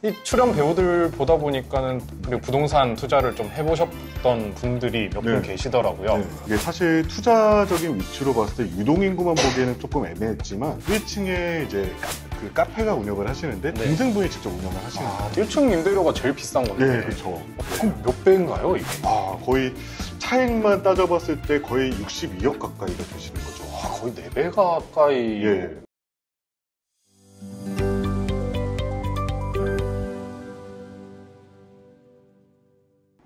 이 출연 배우들 보다 보니까는 그리고 부동산 투자를 좀 해보셨던 분들이 몇 분 계시더라고요. 네. 이게 사실 투자적인 위치로 봤을 때 유동인구만 보기에는 조금 애매했지만 1층에 이제 그 카페가 운영을 하시는데 동생분이 직접 운영을 하시는 거예요. 1층 임대료가 제일 비싼 건데. 네, 그렇죠. 그럼 몇 배인가요, 이게? 거의 차액만 따져봤을 때 거의 62억 가까이가 되시는 거죠. 거의 4배 가까이. 예.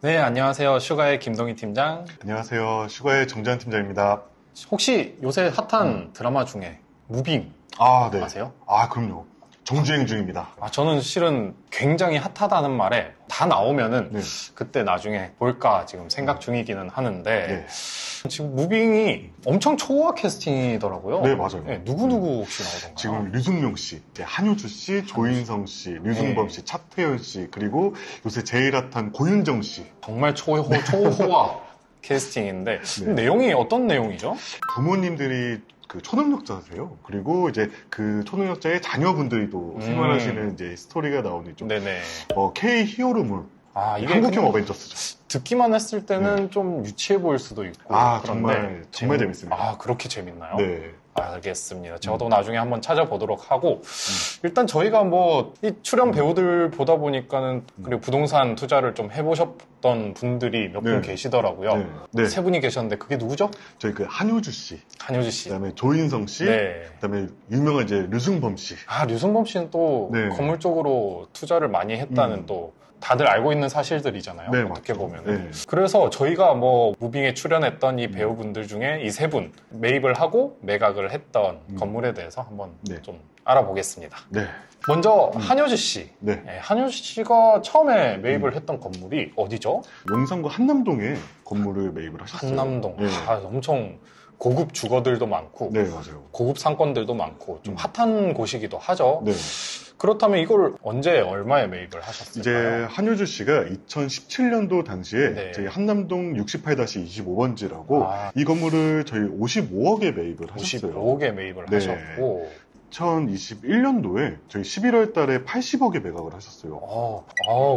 네, 안녕하세요. 슈가의 김동희 팀장. 안녕하세요. 슈가의 정재환 팀장입니다. 혹시 요새 핫한 드라마 중에 무빙 네. 아세요? 그럼요. 정주행 중입니다. 저는 실은 굉장히 핫하다는 말에 다 나오면은 그때 나중에 볼까 지금 생각 중이기는 하는데 지금 무빙이 엄청 초호화 캐스팅이더라고요. 네, 맞아요. 누구 혹시 나오던가요? 지금 류승룡 씨, 한효주 씨, 조인성 씨, 류승범 씨, 차태현 씨, 그리고 요새 제일 핫한 고윤정 씨. 정말 초호화 캐스팅인데 내용이 어떤 내용이죠? 부모님들이 그 초능력자세요. 그리고 이제 그 초능력자의 자녀분들이 또 생활하시는 이제 스토리가 나오는 좀 K 히어로물. 이게 한국형 어벤져스죠. 듣기만 했을 때는 좀 유치해 보일 수도 있고. 정말 재밌습니다. 그렇게 재밌나요? 네. 알겠습니다. 저도 나중에 한번 찾아보도록 하고 일단 저희가 뭐 이 출연 배우들 보다 보니까는 그리고 부동산 투자를 좀 해보셨던 분들이 몇 분 계시더라고요. 세 분이 계셨는데 그게 누구죠? 저희 그 한효주 씨, 그다음에 조인성 씨, 그다음에 유명한 이제 류승범 씨. 류승범 씨는 또 건물 쪽으로 투자를 많이 했다는 또 다들 알고 있는 사실들이잖아요. 어떻게 보면. 그래서 저희가 뭐 무빙에 출연했던 이 배우분들 중에 이 세 분 매입을 하고 매각을 했던 건물에 대해서 한번 좀 알아보겠습니다. 먼저 한효주 씨. 한효주 씨가 처음에 매입을 했던 건물이 어디죠? 용산구 한남동에 건물을 매입을 하셨어요. 한남동. 엄청 고급 주거들도 많고 맞아요. 고급 상권들도 많고 좀 핫한 곳이기도 하죠. 그렇다면 이걸 언제 얼마에 매입을 하셨을까요? 이제 한효주 씨가 2017년도 당시에 저희 한남동 68-25번지라고 이 건물을 저희 55억에 매입을 하셨어요. 55억에 매입을 하셨고 2021년도에 저희 11월 달에 80억에 매각을 하셨어요.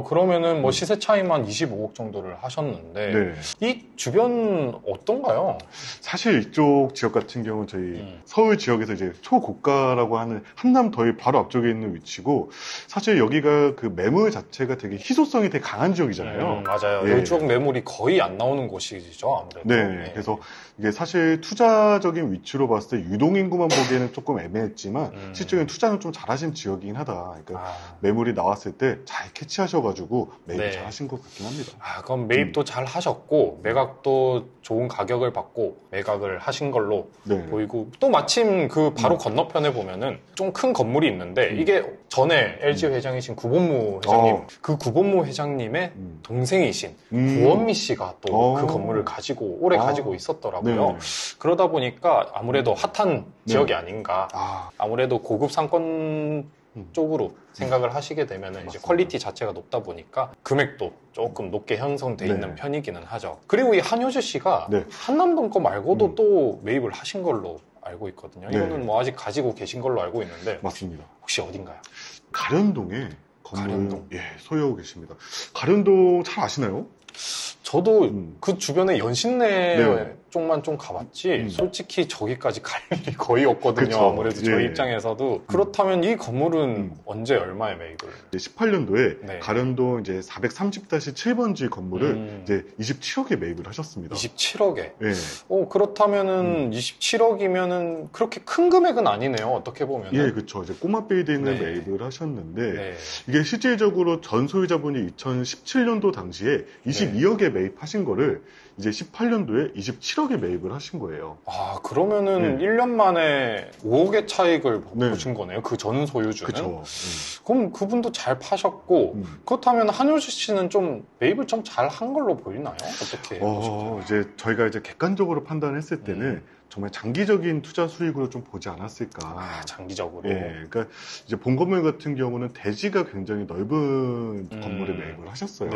그러면은 뭐 시세 차이만 25억 정도를 하셨는데 이 주변 어떤가요? 사실 이쪽 지역 같은 경우는 저희 서울 지역에서 이제 초고가라고 하는 한남더위 바로 앞쪽에 있는 위치고 사실 여기가 그 매물 자체가 되게 희소성이 되게 강한 지역이잖아요. 맞아요. 이쪽 매물이 거의 안 나오는 곳이죠, 아무래도. 그래서 이게 사실 투자적인 위치로 봤을 때 유동인구만 보기에는 조금 애매했지만 실제로는 투자는 좀 잘하신 지역이긴 하다. 그러니까 매물이 나왔을 때 잘 캐치하셔가지고 매입 잘 하신 것 같긴 합니다. 그럼 매입도 잘 하셨고 매각도 좋은 가격을 받고 매각을 하신 걸로 보이고 또 마침 그 바로 건너편에 보면은 좀 큰 건물이 있는데 이게 전에 LG 회장이신 구본무 회장님 그 구본무 회장님의 동생이신 구원미 씨가 또 그 건물을 가지고 오래 가지고 있었더라고요. 그러다 보니까 아무래도 핫한 지역이 아닌가. 아무래도 고급 상권 쪽으로 생각을 하시게 되면 이제 퀄리티 자체가 높다 보니까 금액도 조금 높게 형성돼 있는 편이기는 하죠. 그리고 이 한효주 씨가 한남동 거 말고도 또 매입을 하신 걸로 알고 있거든요. 이거는 뭐 아직 가지고 계신 걸로 알고 있는데 맞습니다. 혹시 어딘가요? 가련동에 건물 소유하고 계십니다. 가련동 잘 아시나요? 저도 그 주변에 연신내 쪽만 좀 가봤지 솔직히 저기까지 갈 일이 거의 없거든요. 아무래도 저희 입장에서도. 그렇다면 이 건물은 언제 얼마에 매입을? 18년도에 가련동 이제 430-7번지 건물을 이제 27억에 매입을 하셨습니다. 27억에? 그렇다면은 27억이면은 그렇게 큰 금액은 아니네요. 어떻게 보면. 그렇죠. 이제 꼬마 빌딩을 매입을 하셨는데 이게 실질적으로 전 소유자분이 2017년도 당시에 22억에 매입하신 거를 이제 18년도에 27억에 매입을 하신 거예요. 그러면은 1년 만에 5억의 차익을 보신 거네요. 그 전 소유주는. 그렇죠. 그럼 그분도 잘 파셨고 그렇다면 한효주 씨는 좀 매입을 좀 잘 한 걸로 보이나요? 어떻게 보셨나요? 이제 저희가 이제 객관적으로 판단했을 때는 정말 장기적인 투자 수익으로 좀 보지 않았을까. 장기적으로. 그러니까 이제 본 건물 같은 경우는 대지가 굉장히 넓은 건물에 매입을 하셨어요.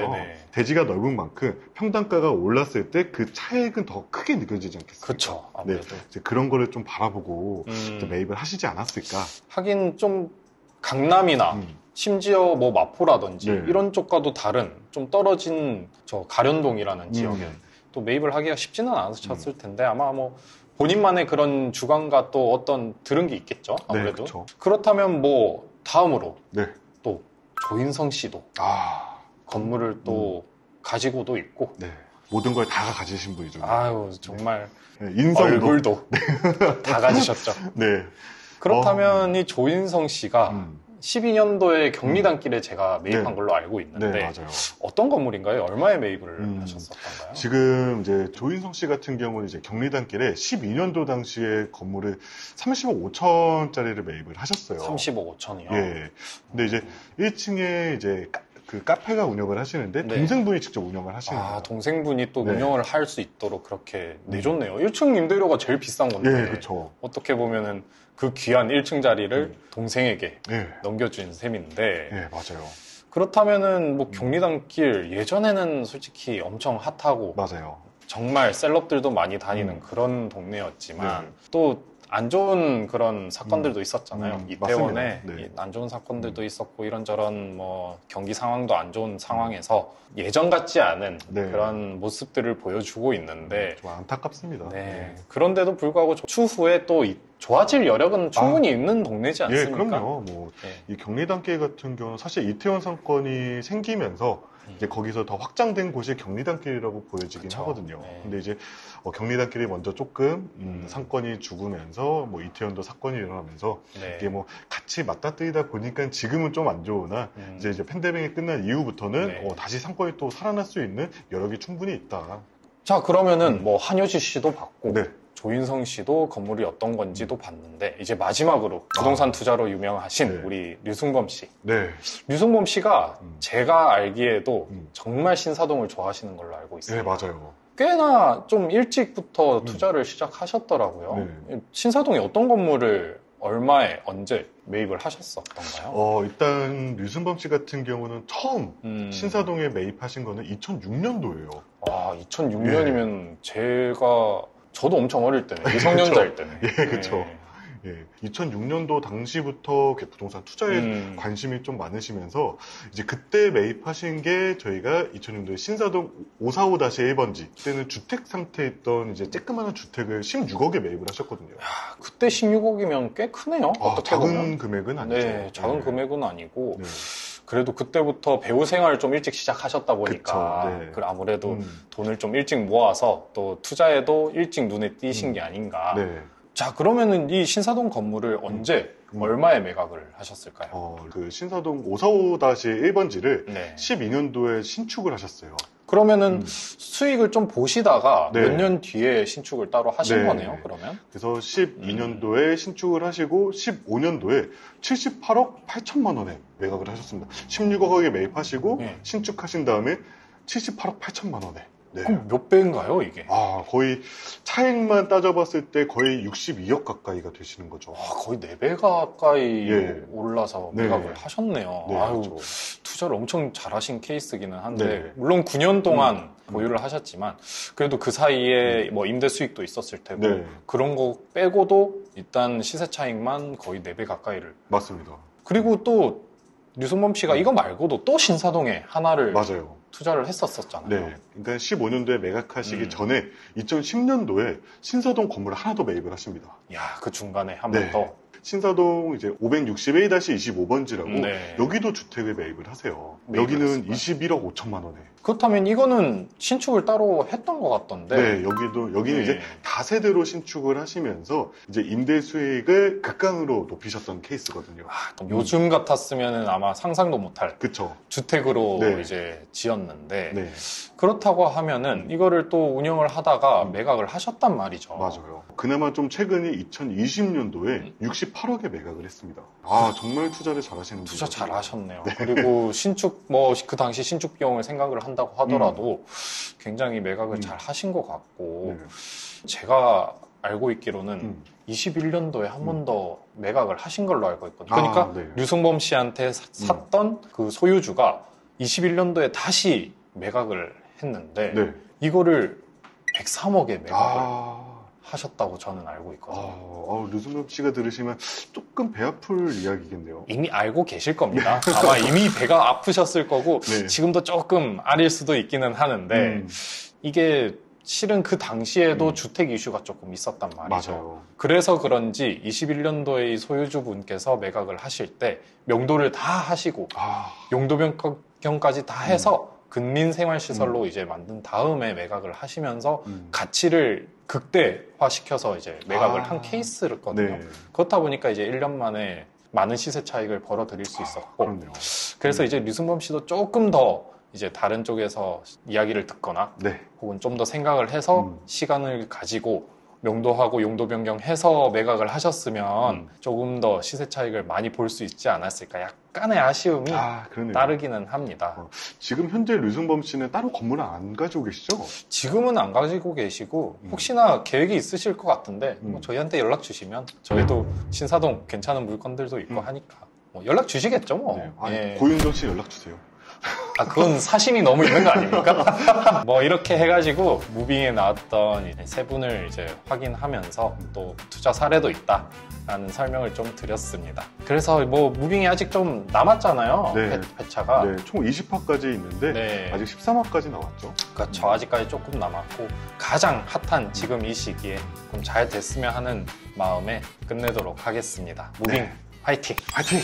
대지가 넓은 만큼 평당가가 올랐을 때 그 차액은 더 크게 느껴지지 않겠습니까? 그렇죠. 아무래도. 이제 그런 거를 좀 바라보고 이제 매입을 하시지 않았을까. 하긴 좀 강남이나 심지어 뭐 마포라든지 네. 이런 쪽과도 다른 좀 떨어진 저 가련동이라는 지역에 또 매입을 하기가 쉽지는 않으셨을 텐데 아마 뭐 본인만의 그런 주관과 또 어떤 들은 게 있겠죠. 아무래도. 네, 그렇다면 뭐 다음으로 네. 또 조인성 씨도 건물을 또 가지고도 있고 네. 모든 걸 다 가지신 분이죠. 아유 정말 네. 인성도 얼굴도 다 가지셨죠. 네. 그렇다면 이 조인성 씨가 12년도에 경리단길에 제가 매입한 네. 걸로 알고 있는데 네, 맞아요. 어떤 건물인가요? 얼마에 매입을 하셨었던가요? 지금 이제 조인성 씨 같은 경우는 이제 경리단길에 12년도 당시에 건물을 30억 5천짜리를 매입을 하셨어요. 30억 5천이요? 예. 근데 이제 1층에 이제 그 카페가 운영을 하시는데 네. 동생분이 직접 운영을 하시는 거예요. 아, 동생분이 또 네. 운영을 할 수 있도록 그렇게 내줬네요. 1층 임대료가 제일 비싼 건데. 예, 그렇죠. 어떻게 보면은 그 귀한 1층 자리를 동생에게 예. 넘겨준 셈인데. 예, 맞아요. 그렇다면은 뭐 경리단길 예전에는 솔직히 엄청 핫하고 맞아요. 정말 셀럽들도 많이 다니는 그런 동네였지만 또 안 좋은 그런 사건들도 있었잖아요. 이태원에 네. 안 좋은 사건들도 있었고 이런저런 뭐 경기 상황도 안 좋은 상황에서 예전 같지 않은 네. 그런 모습들을 보여주고 있는데 좀 안타깝습니다. 네. 그런데도 불구하고 추후에 또 좋아질 여력은 충분히 있는 동네지 않습니까? 예, 그럼요. 뭐, 네. 이 경리단길 같은 경우는 사실 이태원 사건이 생기면서 이제 거기서 더 확장된 곳이 경리단길이라고 보여지긴 그쵸. 하거든요. 네. 근데 이제 경리단길이 먼저 조금 상권이 죽으면서 뭐 이태원도 사건이 일어나면서 네. 이게 뭐 같이 맞닥뜨리다 보니까 지금은 좀 안 좋으나 이제 팬데믹이 끝난 이후부터는 네. 다시 상권이 또 살아날 수 있는 여력이 충분히 있다. 자 그러면은 뭐 한효지 씨도 봤고 네. 조인성 씨도 건물이 어떤 건지도 봤는데 이제 마지막으로 부동산 투자로 유명하신 네. 우리 류승범 씨. 네. 류승범 씨가 제가 알기에도 음. 정말 신사동을 좋아하시는 걸로 알고 있어요. 네, 맞아요. 꽤나 좀 일찍부터 투자를 시작하셨더라고요. 네. 신사동에 어떤 건물을 얼마에 언제 매입을 하셨었던가요? 일단 류승범 씨 같은 경우는 처음 신사동에 매입하신 거는 2006년도예요. 와, 2006년이면 저도 엄청 어릴 때네. 미성년자일 때네. 예, 그쵸. 예, 2006년도 당시부터 부동산 투자에 관심이 좀 많으시면서 이제 그때 매입하신 게 저희가 2000년도에 신사동 545-1번지 그때는 주택 상태에 있던 이제 쬐끄만한 주택을 16억에 매입을 하셨거든요. 야, 그때 16억이면 꽤 크네요. 어떻게 작은 보면. 금액은 아니죠. 네, 작은 금액은 아니고 네. 그래도 그때부터 배우 생활을 좀 일찍 시작하셨다 보니까 그쵸, 네. 아무래도 돈을 좀 일찍 모아서 또 투자에도 일찍 눈에 띄신 게 아닌가. 네. 자, 그러면은 이 신사동 건물을 언제 얼마에 매각을 하셨을까요? 그 신사동 545-1번지를 네. 12년도에 신축을 하셨어요. 그러면은 수익을 좀 보시다가 네. 몇 년 뒤에 신축을 따로 하신 네. 거네요, 그러면? 그래서 12년도에 신축을 하시고 15년도에 78억 8천만 원에 매각을 하셨습니다. 16억에 매입하시고 네. 신축하신 다음에 78억 8천만 원에. 네. 그럼 몇 배인가요, 이게? 거의 차액만 따져봤을 때 거의 62억 가까이가 되시는 거죠. 거의 4배 가까이 예. 올라서 네. 매각을 하셨네요. 네, 아유, 그렇죠. 투자를 엄청 잘하신 케이스기는 한데 네. 물론 9년 동안 보유를 하셨지만 그래도 그 사이에 뭐 임대 수익도 있었을 테고 네. 그런 거 빼고도 일단 시세 차익만 거의 4배 가까이를. 맞습니다. 그리고 또 류승범 씨가 이거 말고도 또 신사동에 하나를 맞아요. 투자를 했었잖아요. 네. 그러니까 15년도에 매각하시기 전에 2010년도에 신사동 건물을 하나 더 매입을 하십니다. 야, 그 중간에 한 번 네. 더. 신사동 이제 561-25번지라고 네. 여기도 주택을 매입을 하세요. 매입을 여기는 했을까요? 21억 5천만 원에. 그렇다면 이거는 신축을 따로 했던 것 같던데. 네, 여기는 네. 이제 다세대로 신축을 하시면서 이제 임대 수익을 극강으로 높이셨던 케이스거든요. 요즘 같았으면 아마 상상도 못할 그쵸. 주택으로 네. 이제 지었는데 네, 그렇다고 하면은 이거를 또 운영을 하다가 매각을 하셨단 말이죠. 맞아요. 그나마 좀 최근이 2020년도에 68억에 매각을 했습니다. 정말 투자를 잘하시는 투자 분이거든요. 잘하셨네요. 그리고 신축 그 당시 신축 비용을 생각을 한다고 하더라도 굉장히 매각을 잘 하신 것 같고 네. 제가 알고 있기로는 21년도에 한 번 더 매각을 하신 걸로 알고 있거든요. 그러니까 네. 류승범 씨한테 샀던 그 소유주가 21년도에 다시 매각을 했는데 네. 이거를 103억에 매각을 하셨다고 저는 알고 있거든요. 류승범 씨가 들으시면 조금 배 아플 이야기겠네요. 이미 알고 계실 겁니다. 아마 이미 배가 아프셨을 거고 네. 지금도 조금 아릴 수도 있기는 하는데 이게 실은 그 당시에도 주택 이슈가 조금 있었단 말이죠. 맞아요. 그래서 그런지 21년도에 이 소유주분께서 매각을 하실 때 명도를 다 하시고 용도 변경까지 다 해서 근민생활시설로 이제 만든 다음에 매각을 하시면서 가치를 극대화시켜서 이제 매각을 한 케이스였거든요. 네. 그렇다 보니까 이제 1년 만에 많은 시세 차익을 벌어들일 수 있었고 그렇네요. 그래서 이제 류승범 씨도 조금 더 이제 다른 쪽에서 이야기를 듣거나 네. 혹은 좀 더 생각을 해서 시간을 가지고 명도하고 용도 변경해서 매각을 하셨으면 조금 더 시세 차익을 많이 볼 수 있지 않았을까 약간의 아쉬움이 따르기는 합니다. 지금 현재 류승범 씨는 따로 건물을 안 가지고 계시죠? 지금은 안 가지고 계시고 혹시나 계획이 있으실 것 같은데 뭐 저희한테 연락 주시면 저희도 신사동 괜찮은 물건들도 있고 하니까 뭐 연락 주시겠죠 뭐. 네. 고윤정 씨 연락 주세요. 그건 사심이 너무 있는 거 아닙니까? 뭐 이렇게 해가지고 무빙에 나왔던 세 분을 이제 확인하면서 또 투자 사례도 있다라는 설명을 좀 드렸습니다. 그래서 뭐 무빙이 아직 좀 남았잖아요. 네. 회차가. 네, 총 20화까지 있는데 네. 아직 13화까지 나왔죠. 그렇죠. 아직까지 조금 남았고 가장 핫한 지금 이 시기에 좀 잘 됐으면 하는 마음에 끝내도록 하겠습니다. 무빙 네. 화이팅! 화이팅!